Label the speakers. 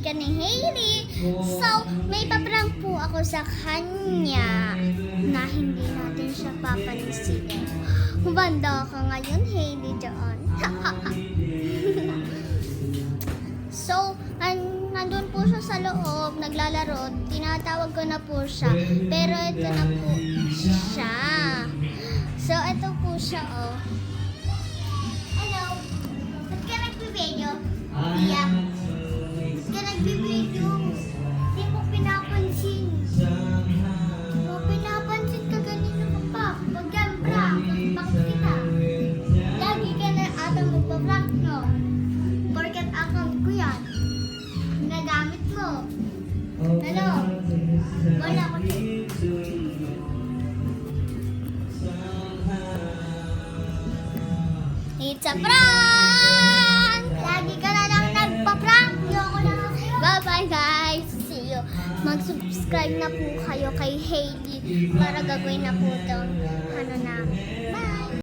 Speaker 1: kaibigan ni Hailey. So, may paprank po ako sa kanya na hindi natin siya papansin. Banda ka ngayon, Hailey, dyan. So, nandun po siya sa loob, naglalaro. Tinatawag ko na po siya. Pero ito na po siya. So, ito po siya, oh. Hello. Ba't ka nagbibideo? Iya. Ba't ka nagbibideo? Hindi mo pinapansin. Hindi mo pinapansin ka ganito ka pa. Huwag yan, prank. Bakit kita? Lagi ka na ata magpa-prank, no? Porket account ko yan. Ginagamit mo. Hello? Wala ko dito. It's a prank! Lagi ka na lang nagpa-prank. Bye-bye guys. See you. Mag-subscribe na po kayo kay Hailey para gagawin na po itong ano namin. Bye!